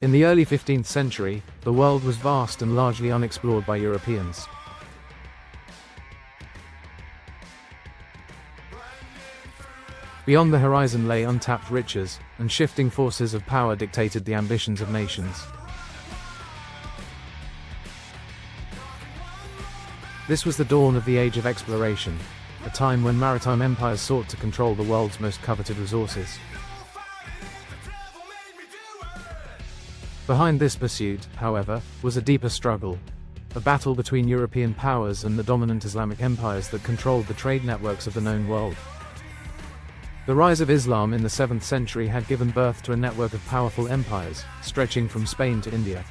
In the early 15th century, the world was vast and largely unexplored by Europeans. Beyond the horizon lay untapped riches, and shifting forces of power dictated the ambitions of nations. This was the dawn of the Age of Exploration, a time when maritime empires sought to control the world's most coveted resources. Behind this pursuit, however, was a deeper struggle, a battle between European powers and the dominant Islamic empires that controlled the trade networks of the known world. The rise of Islam in the 7th century had given birth to a network of powerful empires, stretching from Spain to India.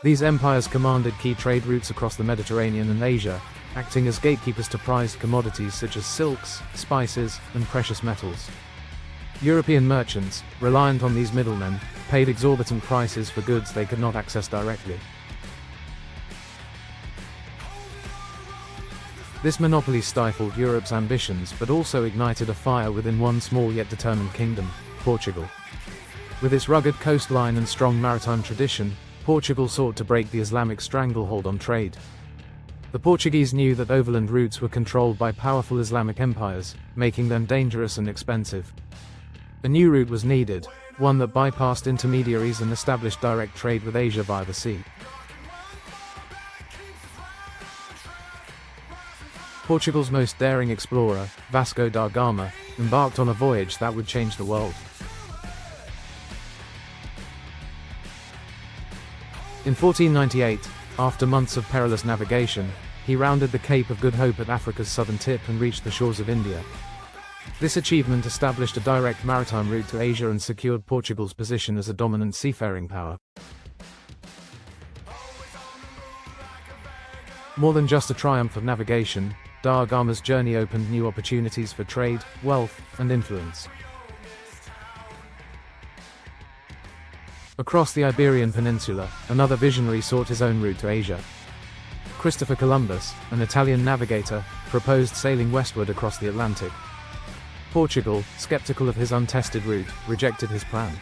These empires commanded key trade routes across the Mediterranean and Asia, acting as gatekeepers to prized commodities such as silks, spices, and precious metals. European merchants, reliant on these middlemen, paid exorbitant prices for goods they could not access directly. This monopoly stifled Europe's ambitions but also ignited a fire within one small yet determined kingdom, Portugal. With its rugged coastline and strong maritime tradition, Portugal sought to break the Islamic stranglehold on trade. The Portuguese knew that overland routes were controlled by powerful Islamic empires, making them dangerous and expensive. A new route was needed, one that bypassed intermediaries and established direct trade with Asia via the sea. Portugal's most daring explorer, Vasco da Gama, embarked on a voyage that would change the world. In 1498, after months of perilous navigation, he rounded the Cape of Good Hope at Africa's southern tip and reached the shores of India. This achievement established a direct maritime route to Asia and secured Portugal's position as a dominant seafaring power. More than just a triumph of navigation, da Gama's journey opened new opportunities for trade, wealth, and influence. Across the Iberian Peninsula, another visionary sought his own route to Asia. Christopher Columbus, an Italian navigator, proposed sailing westward across the Atlantic. Portugal, skeptical of his untested route, rejected his plan.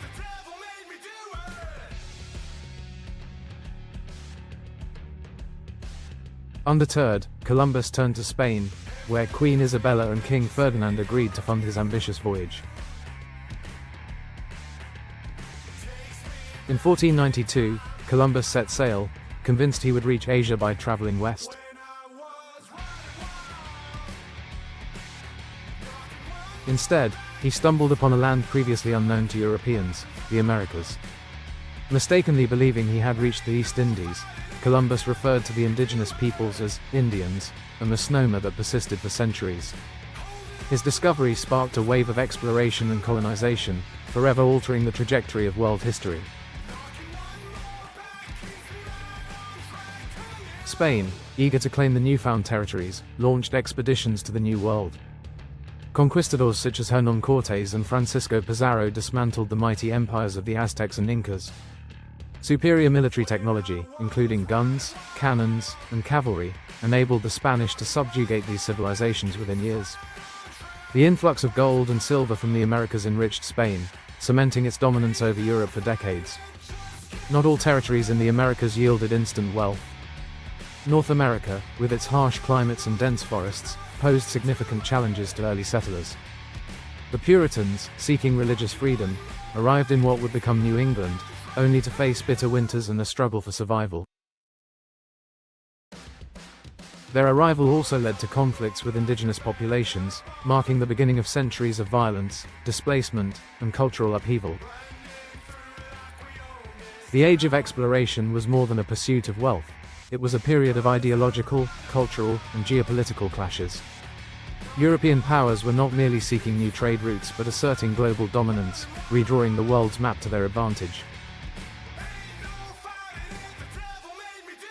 Undeterred, Columbus turned to Spain, where Queen Isabella and King Ferdinand agreed to fund his ambitious voyage. In 1492, Columbus set sail, convinced he would reach Asia by traveling west. Instead, he stumbled upon a land previously unknown to Europeans, the Americas. Mistakenly believing he had reached the East Indies, Columbus referred to the indigenous peoples as Indians, a misnomer that persisted for centuries. His discovery sparked a wave of exploration and colonization, forever altering the trajectory of world history. Spain, eager to claim the newfound territories, launched expeditions to the New World. Conquistadors such as Hernán Cortés and Francisco Pizarro dismantled the mighty empires of the Aztecs and Incas. Superior military technology, including guns, cannons, and cavalry, enabled the Spanish to subjugate these civilizations within years. The influx of gold and silver from the Americas enriched Spain, cementing its dominance over Europe for decades. Not all territories in the Americas yielded instant wealth. North America, with its harsh climates and dense forests, posed significant challenges to early settlers. The Puritans, seeking religious freedom, arrived in what would become New England, only to face bitter winters and a struggle for survival. Their arrival also led to conflicts with indigenous populations, marking the beginning of centuries of violence, displacement, and cultural upheaval. The Age of Exploration was more than a pursuit of wealth. It was a period of ideological, cultural, and geopolitical clashes. European powers were not merely seeking new trade routes but asserting global dominance, redrawing the world's map to their advantage.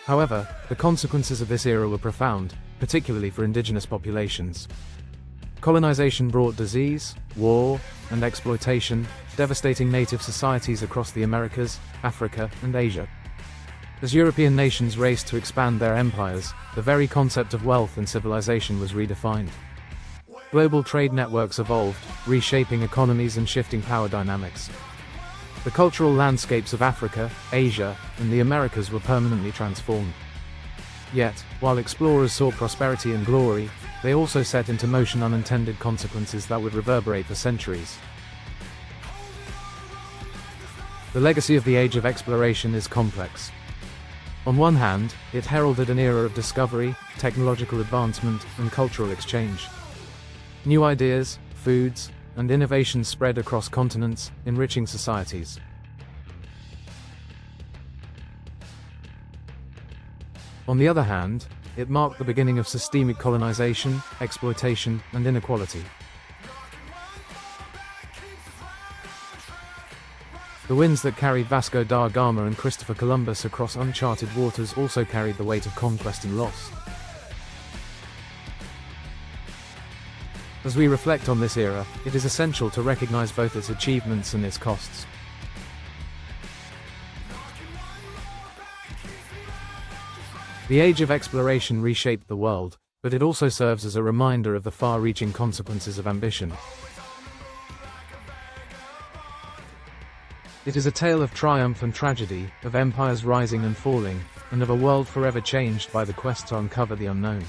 However, the consequences of this era were profound, particularly for indigenous populations. Colonization brought disease, war, and exploitation, devastating native societies across the Americas, Africa, and Asia. As European nations raced to expand their empires, the very concept of wealth and civilization was redefined. Global trade networks evolved, reshaping economies and shifting power dynamics. The cultural landscapes of Africa, Asia, and the Americas were permanently transformed. Yet, while explorers sought prosperity and glory, they also set into motion unintended consequences that would reverberate for centuries. The legacy of the Age of Exploration is complex. On one hand, it heralded an era of discovery, technological advancement, and cultural exchange. New ideas, foods, and innovations spread across continents, enriching societies. On the other hand, it marked the beginning of systemic colonization, exploitation, and inequality. The winds that carried Vasco da Gama and Christopher Columbus across uncharted waters also carried the weight of conquest and loss. As we reflect on this era, it is essential to recognize both its achievements and its costs. The Age of Exploration reshaped the world, but it also serves as a reminder of the far-reaching consequences of ambition. It is a tale of triumph and tragedy, of empires rising and falling, and of a world forever changed by the quest to uncover the unknown.